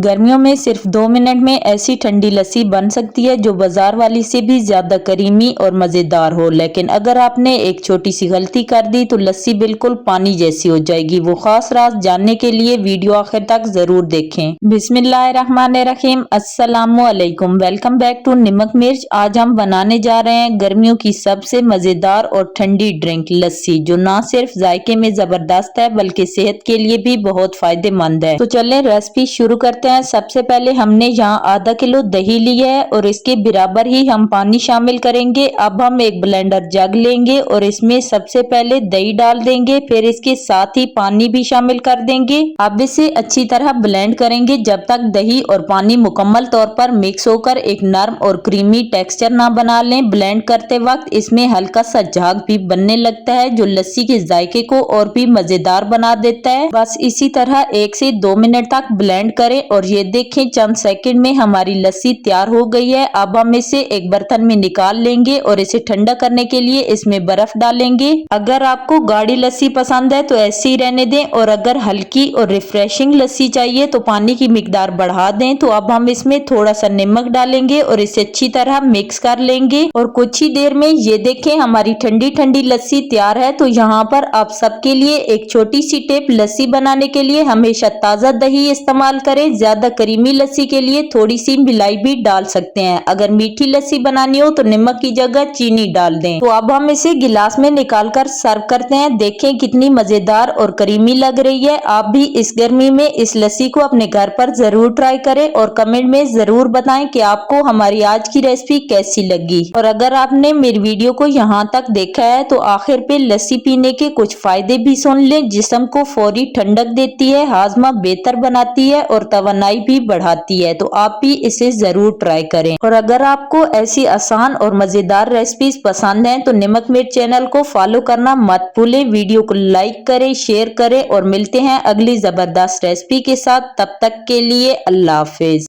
गर्मियों में सिर्फ 2 मिनट में ऐसी ठंडी लस्सी बन सकती है जो बाजार वाली से भी ज्यादा करीमी और मजेदार हो। लेकिन अगर आपने एक छोटी सी गलती कर दी तो लस्सी बिल्कुल पानी जैसी हो जाएगी। वो खास राज जानने के लिए वीडियो आखिर तक जरूर देखें। बिस्मिल्लाहिर्रहमानिर्रहीम, अस्सलामु अलैकुम। वेलकम बैक टू नमक मिर्च। आज हम बनाने जा रहे हैं गर्मियों की सबसे मजेदार और ठंडी ड्रिंक लस्सी, जो ना सिर्फ जायके में जबरदस्त है बल्कि सेहत के लिए भी बहुत फायदेमंद है। तो चलें रेसिपी शुरू करते हैं। सबसे पहले हमने यहाँ आधा किलो दही लिया है और इसके बराबर ही हम पानी शामिल करेंगे। अब हम एक ब्लेंडर जग लेंगे और इसमें सबसे पहले दही डाल देंगे, फिर इसके साथ ही पानी भी शामिल कर देंगे। अब इसे अच्छी तरह ब्लेंड करेंगे जब तक दही और पानी मुकम्मल तौर पर मिक्स होकर एक नरम और क्रीमी टेक्सचर ना बना लें। ब्लेंड करते वक्त इसमें हल्का सा झाग भी बनने लगता है जो लस्सी के जायके को और भी मजेदार बना देता है। बस इसी तरह 1 से 2 मिनट तक ब्लेंड करें और ये देखें चंद सेकंड में हमारी लस्सी तैयार हो गई है। अब हम इसे एक बर्तन में निकाल लेंगे और इसे ठंडा करने के लिए इसमें बर्फ डालेंगे। अगर आपको गाढ़ी लस्सी पसंद है तो ऐसे ही रहने दें, और अगर हल्की और रिफ्रेशिंग लस्सी चाहिए तो पानी की मिकदार बढ़ा दें। तो अब हम इसमें थोड़ा सा नमक डालेंगे और इसे अच्छी तरह मिक्स कर लेंगे और कुछ ही देर में ये देखें हमारी ठंडी ठंडी लस्सी तैयार है। तो यहाँ पर आप सबके लिए एक छोटी सी टिप, लस्सी बनाने के लिए हमेशा ताजा दही इस्तेमाल करें। ज्यादा करीमी लस्सी के लिए थोड़ी सी मिलाई भी डाल सकते हैं। अगर मीठी लस्सी बनानी हो तो नमक की जगह चीनी डाल दें। तो अब हम इसे गिलास में निकाल कर सर्व करते हैं। देखें कितनी मजेदार और करीमी लग रही है। आप भी इस गर्मी में इस लस्सी को अपने घर पर जरूर ट्राई करें और कमेंट में जरूर बताएं कि आपको हमारी आज की रेसिपी कैसी लगी। और अगर आपने मेरी वीडियो को यहाँ तक देखा है तो आखिर पे लस्सी पीने के कुछ फायदे भी सुन लें। जिस्म को फौरी ठंडक देती है, हाजमा बेहतर बनाती है और तवानाई भी बढ़ाती है। तो आप भी इसे जरूर ट्राई करें। और अगर आपको ऐसी आसान और मजेदार रेसिपीज पसंद हैं तो नमक मिर्च चैनल को फॉलो करना मत भूलें। वीडियो को लाइक करें, शेयर करें और मिलते हैं अगली जबरदस्त रेसिपी के साथ। तब तक के लिए अल्लाह हाफिज।